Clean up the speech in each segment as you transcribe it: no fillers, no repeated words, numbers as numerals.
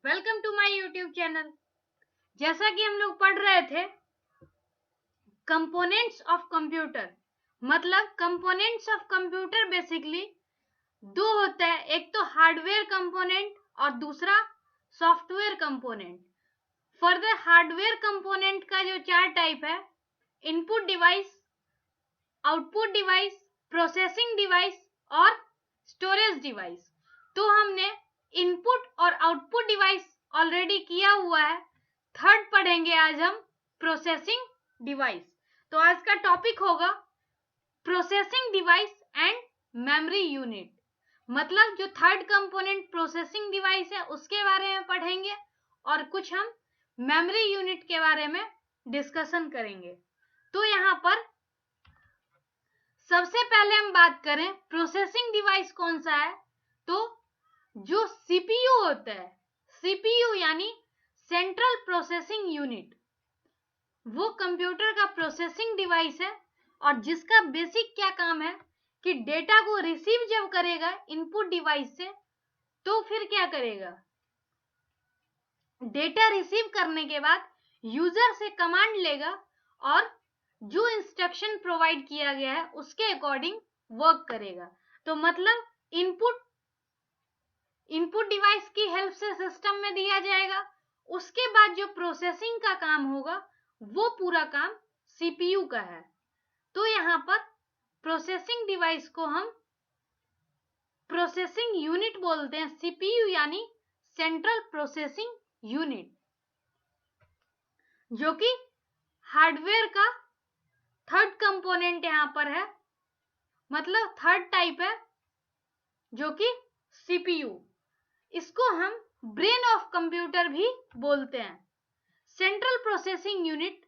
Welcome to my YouTube channel. जैसा कि हम लोग पढ़ रहे थे कंपोनेंट्स ऑफ कंप्यूटर, मतलब कंपोनेंट्स ऑफ कंप्यूटर बेसिकली दो होता है, एक तो हार्डवेयर कंपोनेंट और दूसरा software component. Further hardware component का जो चार टाइप है, input device, output device, processing device और स्टोरेज डिवाइस। तो हमने इनपुट और आउटपुट डिवाइस ऑलरेडी किया हुआ है। थर्ड पढ़ेंगे आज हम प्रोसेसिंग डिवाइस। तो आज का टॉपिक होगा processing device and memory unit. मतलब जो थर्ड कंपोनेंट प्रोसेसिंग डिवाइस है उसके बारे में पढ़ेंगे और कुछ हम मेमोरी यूनिट के बारे में डिस्कशन करेंगे। तो यहाँ पर सबसे पहले हम बात करें प्रोसेसिंग डिवाइस कौन सा है, तो जो सीपीयू होता है, सीपीयू यानी सेंट्रल प्रोसेसिंग यूनिट, वो कंप्यूटर का प्रोसेसिंग डिवाइस है और जिसका बेसिक क्या काम है कि डेटा को रिसीव जब करेगा इनपुट डिवाइस से तो फिर क्या करेगा, डेटा रिसीव करने के बाद यूजर से कमांड लेगा और जो इंस्ट्रक्शन प्रोवाइड किया गया है उसके अकॉर्डिंग वर्क करेगा। तो मतलब इनपुट डिवाइस की हेल्प से सिस्टम में दिया जाएगा, उसके बाद जो प्रोसेसिंग का काम होगा वो पूरा काम सीपीयू का है। तो यहाँ पर प्रोसेसिंग डिवाइस को हम प्रोसेसिंग यूनिट बोलते हैं, सीपीयू यानी सेंट्रल प्रोसेसिंग यूनिट, जो कि हार्डवेयर का थर्ड कंपोनेंट यहाँ पर है, मतलब थर्ड टाइप है जो कि सीपीयू। इसको हम ब्रेन ऑफ कंप्यूटर भी बोलते हैं। Central processing unit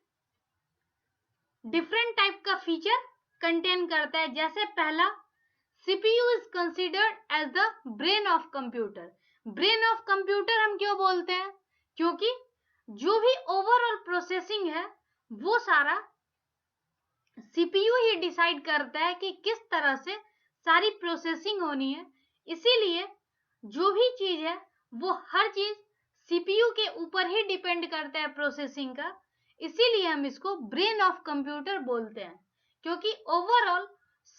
different type का फीचर कंटेन करता है। जैसे पहला, CPU is considered as the brain of computer. Brain of computer हम क्यों बोलते हैं, क्योंकि जो भी ओवरऑल प्रोसेसिंग है वो सारा सीपीयू ही डिसाइड करता है कि किस तरह से सारी प्रोसेसिंग होनी है। इसीलिए जो भी चीज है वो हर चीज सीपीयू के ऊपर ही डिपेंड करता है प्रोसेसिंग का। इसीलिए हम इसको ब्रेन ऑफ कंप्यूटर बोलते हैं, क्योंकि ओवरऑल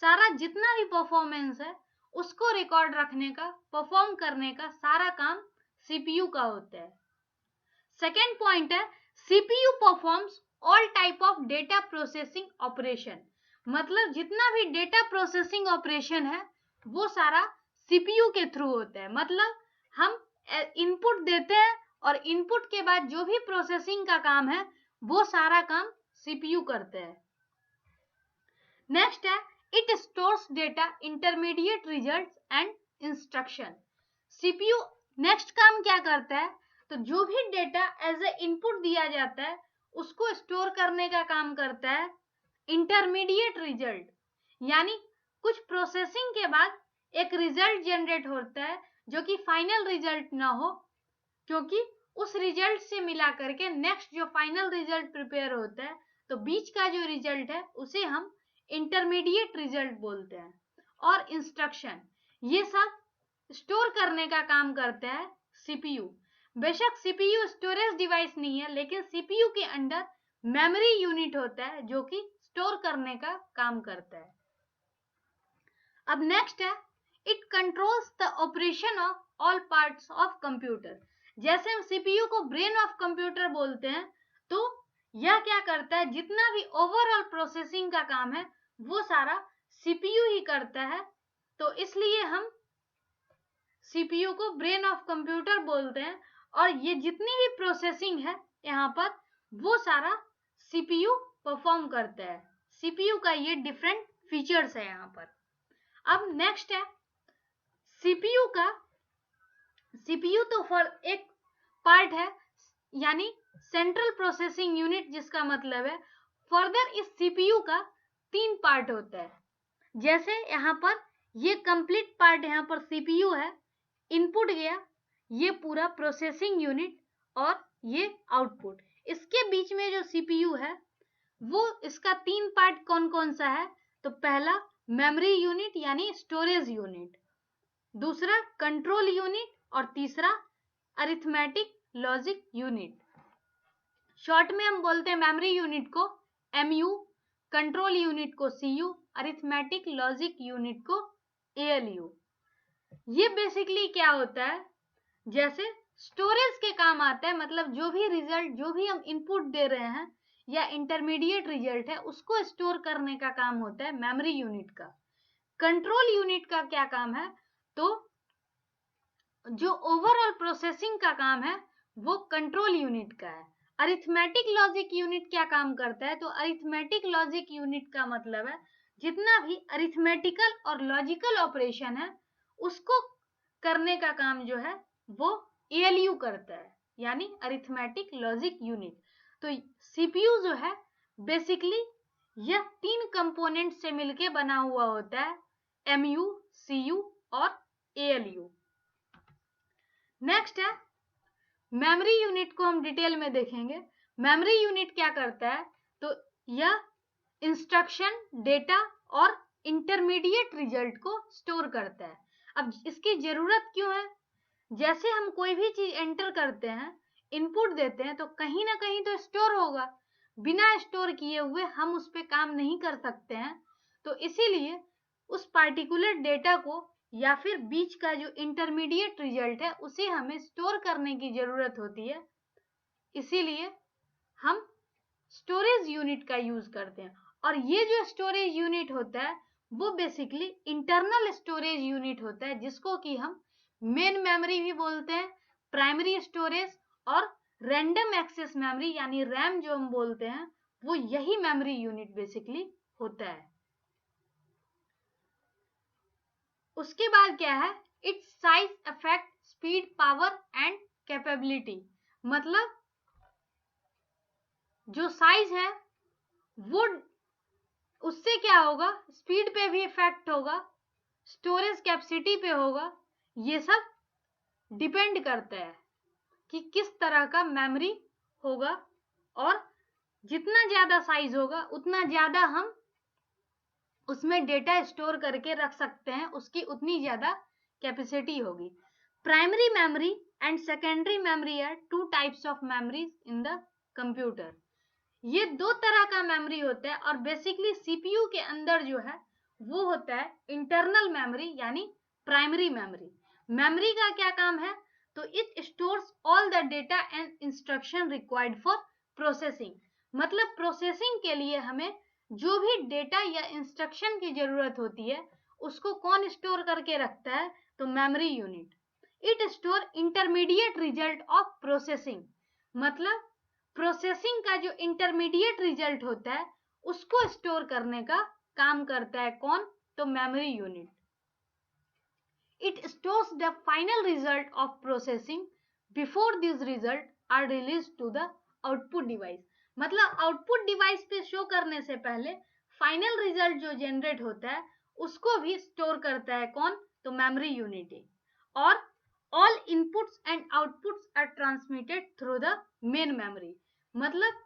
सारा जितना भी परफॉर्मेंस है उसको रिकॉर्ड रखने का, परफॉर्म करने का सारा काम सीपीयू का होता है। सेकेंड पॉइंट है CPU performs all type of data processing operation. मतलब जितना भी डेटा प्रोसेसिंग ऑपरेशन है वो सारा सीपीयू के थ्रू होता है। मतलब हम इनपुट देते हैं और इनपुट के बाद जो भी प्रोसेसिंग का काम है वो सारा काम सीपीयू करते हैं। नेक्स्ट है it stores data, intermediate results and instruction. CPU next काम क्या करता है, तो जो भी डेटा एज ए इनपुट दिया जाता है उसको स्टोर करने का काम करता है। इंटरमीडिएट रिजल्ट यानी कुछ प्रोसेसिंग के बाद एक रिजल्ट जनरेट होता है जो कि फाइनल रिजल्ट ना हो, क्योंकि उस रिजल्ट से मिला करके नेक्स्ट जो फाइनल रिजल्ट प्रिपेयर होता है तो बीच का जो रिजल्ट है उसे हम इंटरमीडिएट रिजल्ट बोलते हैं। और इंस्ट्रक्शन, ये सब स्टोर करने का काम करता है सीपीयू। बेशक सीपीयू स्टोरेज डिवाइस नहीं है, लेकिन सीपीयू के अंडर मेमोरी यूनिट होता है जो कि स्टोर करने का काम करता है। अब नेक्स्ट है it controls the operation of all parts of computer. जैसे हम सीपीयू को ब्रेन ऑफ कंप्यूटर बोलते हैं, तो यह क्या करता है, जितना भी ओवरऑल प्रोसेसिंग का काम है वो सारा सीपीयू ही करता है। तो इसलिए हम सीपीयू को ब्रेन ऑफ कंप्यूटर बोलते हैं और ये जितनी भी प्रोसेसिंग है यहाँ पर वो सारा सीपीयू परफॉर्म करता है। सीपीयू का ये डिफरेंट फीचर्स है यहाँ पर। अब नेक्स्ट है सीपीयू का, सीपीयू तो फॉर एक पार्ट है यानी सेंट्रल प्रोसेसिंग यूनिट, जिसका मतलब है फर्दर इस सीपीयू का 3 पार्ट होता है। जैसे यहाँ पर ये कंप्लीट पार्ट यहाँ पर सीपीयू है, इनपुट गया, ये पूरा प्रोसेसिंग यूनिट और ये आउटपुट। इसके बीच में जो सीपीयू है वो इसका 3 पार्ट कौन कौन सा है, तो पहला मेमोरी यूनिट यानी स्टोरेज यूनिट, दूसरा कंट्रोल यूनिट और तीसरा अरिथमेटिक लॉजिक यूनिट। शॉर्ट में हम बोलते हैं मेमोरी यूनिट को MU, कंट्रोल यूनिट को CU, अरिथमेटिक लॉजिक यूनिट को ALU। ये बेसिकली क्या होता है, जैसे स्टोरेज के काम आता है, मतलब जो भी रिजल्ट, जो भी हम इनपुट दे रहे हैं या इंटरमीडिएट रिजल्ट है, उसको स्टोर करने का काम होता है मेमोरी यूनिट का। कंट्रोल यूनिट का क्या काम है, तो जो ओवरऑल प्रोसेसिंग का काम है वो कंट्रोल यूनिट का है। अरिथमेटिक लॉजिक यूनिट क्या काम करता है, तो अरिथमेटिक लॉजिक यूनिट का मतलब है जितना भी अरिथमेटिकल और लॉजिकल ऑपरेशन है उसको करने का काम जो है वो ALU करता है, यानी अरिथमेटिक लॉजिक यूनिट। तो CPU जो है बेसिकली यह 3 कंपोनेंट से मिलके बना हुआ होता है, MU, CU और ALU। नेक्स्ट है मेमोरी यूनिट को हम डिटेल में देखेंगे। मेमोरी यूनिट क्या करता है, तो यह इंस्ट्रक्शन, डेटा और इंटरमीडिएट रिजल्ट को स्टोर करता है। अब इसकी जरूरत क्यों है, जैसे हम कोई भी चीज एंटर करते हैं, इनपुट देते हैं, तो कहीं ना कहीं तो स्टोर होगा, बिना स्टोर किए हुए हम उस पर काम नहीं कर सकते हैं। तो इसीलिए उस पार्टिकुलर डेटा को या फिर बीच का जो इंटरमीडिएट रिजल्ट है उसे हमें स्टोर करने की जरूरत होती है, इसीलिए हम स्टोरेज यूनिट का यूज करते हैं। और ये जो स्टोरेज यूनिट होता है वो बेसिकली इंटरनल स्टोरेज यूनिट होता है, जिसको कि हम मेन मेमोरी भी बोलते हैं, प्राइमरी स्टोरेज और रैंडम एक्सेस मेमोरी यानी रैम जो हम बोलते हैं, वो यही मेमोरी यूनिट बेसिकली होता है। उसके बाद क्या है, it's size affect speed, power and capability. मतलब जो साइज है वो उससे क्या होगा, स्पीड पे भी इफेक्ट होगा, स्टोरेज कैपेसिटी पे होगा। ये सब डिपेंड करता है कि किस तरह का मेमोरी होगा, और जितना ज्यादा साइज होगा उतना ज्यादा हम उसमें डेटा स्टोर करके रख सकते हैं, उसकी उतनी ज्यादा कैपेसिटी होगी। Primary memory and secondary memory are 2 types of memories in the computer. ये 2 तरह का मेमोरी होता है, और बेसिकली CPU के अंदर जो है वो होता है इंटरनल मेमोरी यानी प्राइमरी मेमोरी। मेमोरी का क्या काम है, तो it stores all the data and instruction required for processing. मतलब प्रोसेसिंग के लिए हमें जो भी डेटा या इंस्ट्रक्शन की जरूरत होती है उसको कौन स्टोर करके रखता है, तो memory unit. It store intermediate result of processing. मतलब प्रोसेसिंग का जो इंटरमीडिएट रिजल्ट होता है उसको स्टोर करने का काम करता है कौन, तो memory unit. It stores the final result of processing before this result are release to the output device. मतलब आउटपुट डिवाइस पे शो करने से पहले फाइनल रिजल्ट जो जनरेट होता है उसको भी स्टोर करता है कौन, तो मेमोरी यूनिट। और all inputs and outputs are transmitted through the main memory। मतलब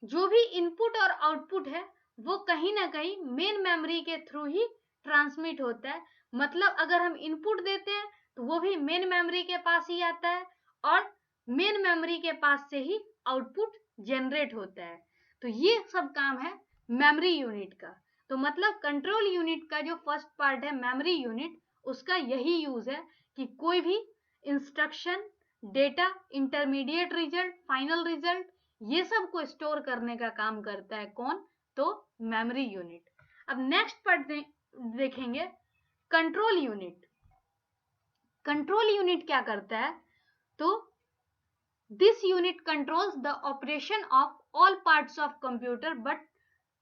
जो भी इनपुट और आउटपुट है वो कहीं ना कहीं मेन मेमोरी के थ्रू ही ट्रांसमिट होता है। मतलब अगर हम इनपुट देते हैं तो वो भी मेन मेमोरी के पास ही आता है, और मेन मेमोरी के पास से ही आउटपुट जनरेट होता है। तो ये सब काम है मेमोरी यूनिट का। तो मतलब कंट्रोल यूनिट का जो फर्स्ट पार्ट है मेमोरी यूनिट, उसका यही यूज है कि कोई भी instruction, data, intermediate result, final result, ये सब को स्टोर करने का काम करता है कौन, तो मेमोरी यूनिट। अब नेक्स्ट पार्ट देखेंगे कंट्रोल यूनिट। कंट्रोल यूनिट क्या करता है, तो this unit controls the operation of all parts of computer but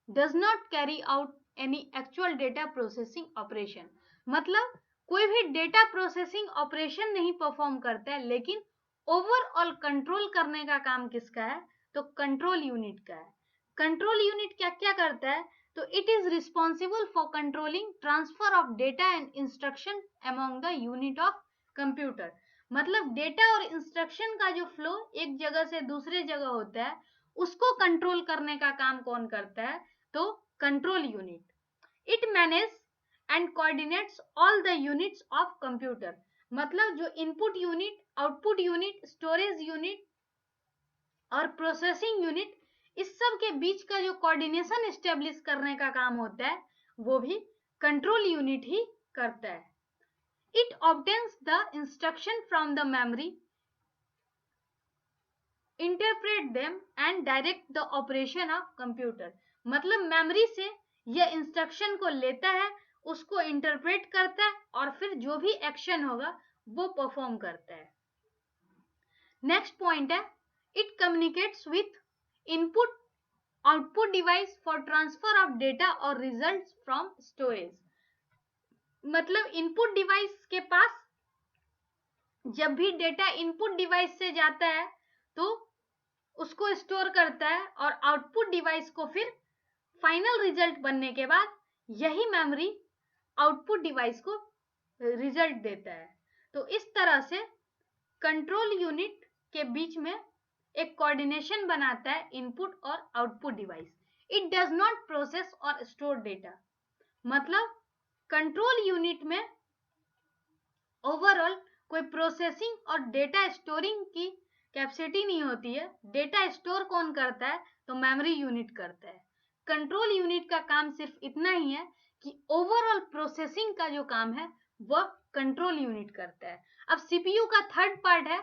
does not carry out any actual data processing operation. मतलब कोई भी डेटा प्रोसेसिंग ऑपरेशन नहीं परफॉर्म करता है, लेकिन ओवरऑल कंट्रोल करने का काम किसका है, तो कंट्रोल यूनिट का है। कंट्रोल यूनिट क्या क्या करता है, तो it is responsible for controlling transfer of data and instruction among the unit of computer. मतलब डेटा और इंस्ट्रक्शन का जो फ्लो एक जगह से दूसरे जगह होता है उसको कंट्रोल करने का काम कौन करता है, तो control unit. It manage and coordinates all the units of computer. मतलब जो input unit output unit, storage unit और प्रोसेसिंग यूनिट, इस सब के बीच का जो कोऑर्डिनेशन एस्टेब्लिश करने का काम होता है वो भी कंट्रोल यूनिट ही करता है. It obtains the instruction from the memory, interpret them and direct the operation of computer. मतलब मेमोरी से यह इंस्ट्रक्शन को लेता है, उसको इंटरप्रेट करता है और फिर जो भी एक्शन होगा वो परफॉर्म करता है. नेक्स्ट पॉइंट है, it communicates with input output device for transfer of data और रिजल्ट्स फ्रॉम स्टोरेज. मतलब इनपुट डिवाइस के पास जब भी डेटा इनपुट डिवाइस से जाता है तो उसको स्टोर करता है और आउटपुट डिवाइस को फिर फाइनल रिजल्ट बनने के बाद यही मेमोरी आउटपुट डिवाइस को रिजल्ट देता है. तो इस तरह से कंट्रोल यूनिट के बीच में एक कोऑर्डिनेशन बनाता है इनपुट और output device. It does not process और स्टोर डेटा. मतलब कंट्रोल यूनिट में ओवरऑल कोई प्रोसेसिंग और डेटा स्टोरिंग की कैपेसिटी नहीं होती है. डेटा स्टोर कौन करता है? तो मेमोरी यूनिट करता है. कंट्रोल यूनिट का काम सिर्फ इतना ही है कि ओवरऑल प्रोसेसिंग का जो काम है वह कंट्रोल यूनिट करता है. अब सीपीयू का थर्ड पार्ट है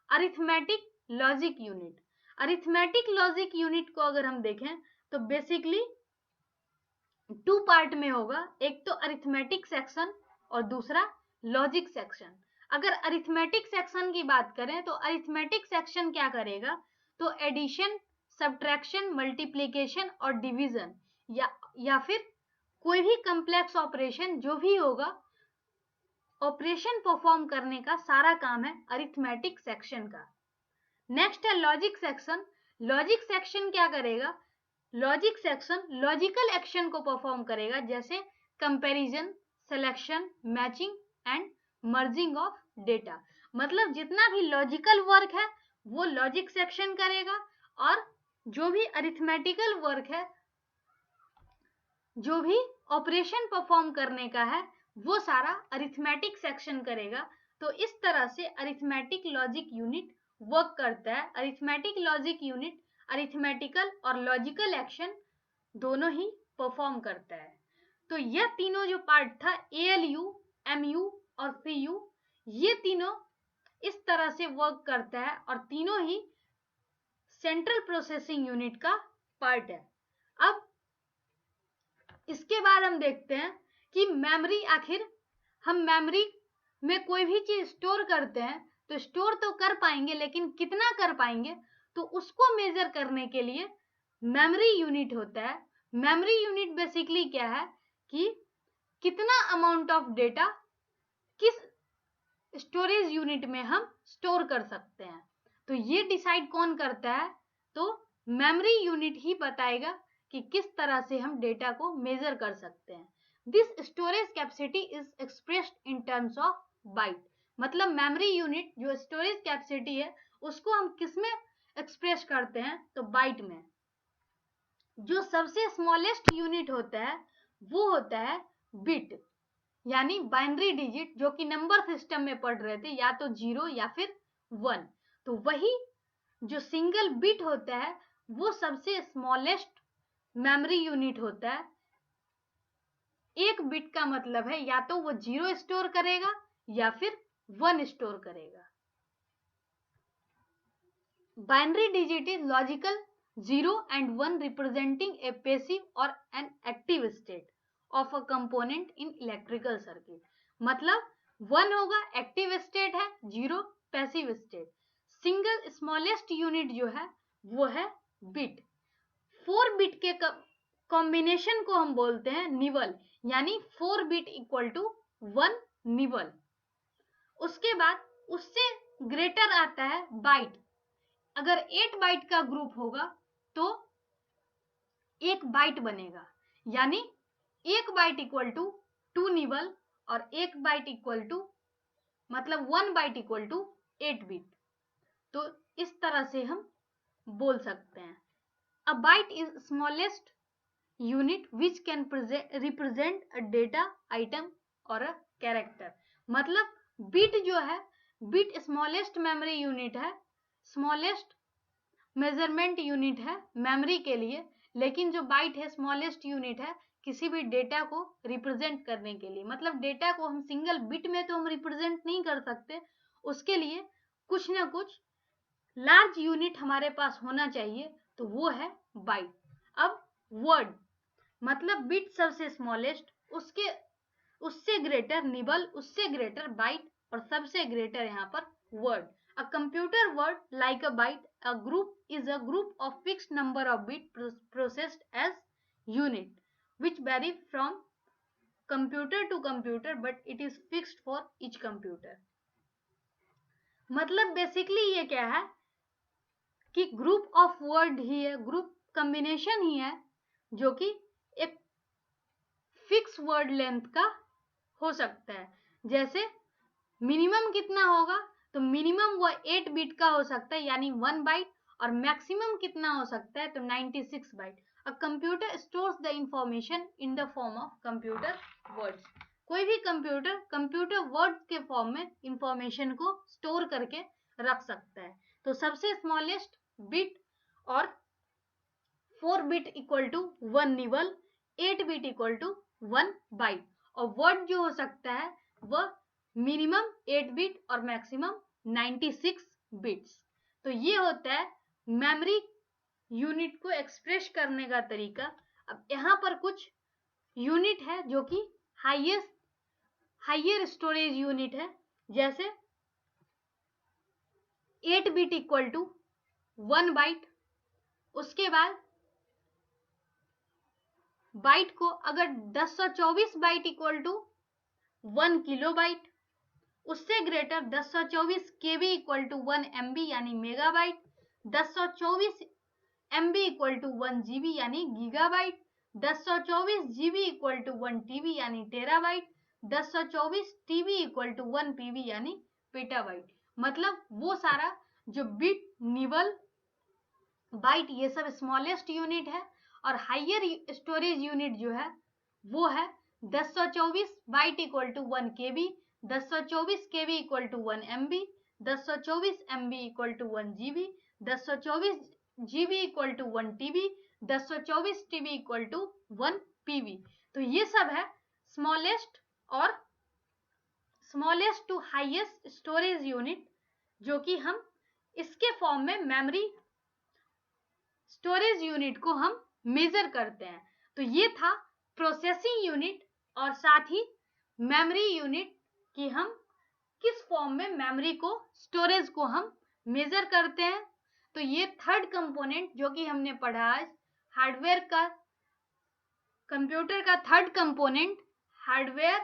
arithmetic logic unit. Arithmetic logic unit को अगर हम देखें तो बेसिकली 2 पार्ट में होगा. एक तो अरिथमेटिक सेक्शन और दूसरा लॉजिक सेक्शन. अगर अरिथमेटिक सेक्शन की बात करें तो अरिथमेटिक सेक्शन क्या करेगा? तो एडिशन, सब्ट्रैक्शन, मल्टीप्लिकेशन और डिवीजन या फिर कोई भी कॉम्प्लेक्स ऑपरेशन जो भी होगा, ऑपरेशन परफॉर्म करने का सारा काम है अरिथमेटिक सेक्शन का. नेक्स्ट है लॉजिक सेक्शन. लॉजिक सेक्शन क्या करेगा? लॉजिक सेक्शन लॉजिकल एक्शन को परफॉर्म करेगा, जैसे comparison, selection, matching and merging of data. मतलब जितना भी लॉजिकल वर्क है वो लॉजिक सेक्शन करेगा और जो भी अरिथमेटिकल वर्क है, जो भी ऑपरेशन परफॉर्म करने का है वो सारा अरिथमेटिक सेक्शन करेगा. तो इस तरह से अरिथमेटिक लॉजिक यूनिट वर्क करता है. अरिथमेटिक लॉजिक यूनिट अरिथमेटिकल और लॉजिकल एक्शन दोनों ही परफॉर्म करता है. तो यह तीनों जो पार्ट था ALU, MU और CU, ये तीनों इस तरह से वर्क करता है और तीनों ही सेंट्रल प्रोसेसिंग यूनिट का पार्ट है. अब इसके बाद हम देखते हैं कि मेमोरी, आखिर हम मेमोरी में कोई भी चीज स्टोर करते हैं तो स्टोर तो कर पाएंगे, लेकिन कितना कर पाएंगे? तो उसको मेजर करने के लिए मेमोरी यूनिट होता है. मेमोरी यूनिट बेसिकली क्या है कि कितना अमाउंट ऑफ डेटा किस स्टोरेज यूनिट में हम स्टोर कर सकते हैं. तो ये डिसाइड कौन करता है? तो मेमोरी यूनिट ही बताएगा कि किस तरह से हम डेटा को मेजर कर सकते हैं. This storage capacity is expressed in terms of bite. मतलब मेमोरी यूनिट जो स्टोरेज कैपेसिटी है उसको हम किस में एक्सप्रेस करते हैं? तो बाइट में. जो सबसे स्मॉलेस्ट यूनिट होता है वो होता है बिट, यानी बाइनरी डिजिट, जो कि नंबर सिस्टम में पढ़ रहे थे, या तो 0 या फिर 1. तो वही जो सिंगल बिट होता है वो सबसे स्मॉलेस्ट मेमोरी यूनिट होता है. एक बिट का मतलब है या तो वो 0 स्टोर करेगा या फिर 1 स्टोर करेगा. Binary digit is logical 0 and 1 representing a passive or an active state of a component in electrical circuit. मतलब 1 होगा एक्टिव स्टेट है, 0 passive state. Single smallest unit जो है वो है बिट. 4 बिट के कॉम्बिनेशन को हम बोलते हैं निवल, यानी 4 बिट इक्वल टू 1 निवल. उसके बाद उससे ग्रेटर आता है बाइट. अगर 8 बाइट का ग्रुप होगा तो 1 बाइट बनेगा, यानी 1 बाइट इक्वल टू 2 निवल और 1 बाइट इक्वल टू, मतलब 1 बाइट इक्वल टू 8 बिट. तो इस तरह से हम बोल सकते हैं. A byte is smallest unit which can represent a data item और अ कैरेक्टर. मतलब बिट जो है बिट स्मॉलेस्ट मेमोरी यूनिट है, स्मॉलेस्ट मेजरमेंट यूनिट है मेमोरी के लिए, लेकिन जो बाइट है स्मॉलेस्ट यूनिट है किसी भी डेटा को रिप्रेजेंट करने के लिए। मतलब डेटा को हम सिंगल बिट में तो हम रिप्रेजेंट नहीं कर सकते, उसके लिए कुछ ना कुछ लार्ज यूनिट हमारे पास होना चाहिए, तो वो है बाइट। अब वर्ड मतलब बिट सबसे स्मॉलेस्ट, उससे ग्रेटर निबल, उससे ग्रेटर बाइट, और सबसे ग्रेटर यहाँ पर word. A computer word like a byte, a group is a group of fixed number of bit processed as unit which vary from computer to computer but it is fixed for each computer। मतलब basically ये क्या है कि group of word ही है, group combination ही है जो कि एक फिक्स वर्ड लेंथ का हो सकता है। जैसे मिनिमम कितना होगा, तो मिनिमम वो 8 बिट का हो सकता है यानी 1 बाइट, और मैक्सिमम कितना हो सकता है तो 96 byte. A computer stores the information in the form of computer words. कोई भी कंप्यूटर वर्ड्स के फॉर्म में इंफॉर्मेशन को स्टोर करके रख सकता है। तो सबसे स्मॉलेस्ट बिट और 4 bit equal to 1 nibble, 8 bit equal to 1 byte, और वर्ड जो हो सकता है वह मिनिमम 8 बिट और मैक्सिमम 96 बिट्स। तो ये होता है मेमोरी यूनिट को एक्सप्रेस करने का तरीका। अब यहाँ पर कुछ यूनिट है जो कि हाइयर स्टोरेज यूनिट है, जैसे 8 बिट इक्वल टू 1 बाइट। उसके बाद बाइट को अगर 1024 byte equal to 1 kilobyte, उससे greater 1024 KB equal to 1 MB यानी megabyte, 1024 MB equal to 1 GB यानी gigabyte, 1024 GB equal to 1 TB यानी terabyte, 1024 TB equal to 1 PB यानी पेटाबाइट। मतलब वो सारा जो बिट, निबल, बाइट ये सब स्मॉलेस्ट यूनिट है, और हाइयर स्टोरेज यूनिट जो है वो है 1024 byte equal to 1 KB, 1024 KB equal to 1 MB, 1024 MB equal to 1 GB, 1024 GB equal to 1 TB, 1024 TB equal to 1 PB। तो ये सब है स्मॉलेस्ट और smallest to highest storage unit, जो कि हम इसके फॉर्म में मेमोरी स्टोरेज यूनिट को हम मेजर करते हैं। तो ये था प्रोसेसिंग यूनिट और साथ ही मेमोरी यूनिट कि हम किस फॉर्म में मेमोरी को, स्टोरेज को हम मेजर करते हैं। तो ये थर्ड कंपोनेंट जो कि हमने पढ़ा आज, हार्डवेयर का, कंप्यूटर का थर्ड कंपोनेंट हार्डवेयर,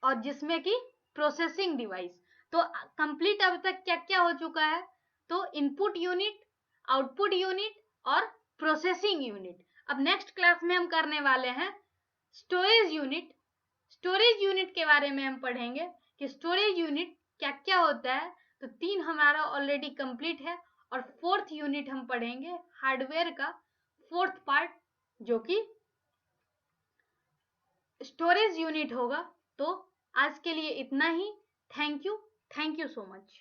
और जिसमें कि प्रोसेसिंग डिवाइस। तो कंप्लीट अब तक क्या क्या हो चुका है, तो इनपुट यूनिट, आउटपुट यूनिट और प्रोसेसिंग यूनिट। अब नेक्स्ट क्लास में हम करने वाले हैं स्टोरेज यूनिट। स्टोरेज यूनिट के बारे में हम पढ़ेंगे कि स्टोरेज यूनिट क्या क्या होता है। तो 3 हमारा ऑलरेडी कंप्लीट है, और 4th यूनिट हम पढ़ेंगे हार्डवेयर का 4th पार्ट जो कि स्टोरेज यूनिट होगा। तो आज के लिए इतना ही। Thank you so much.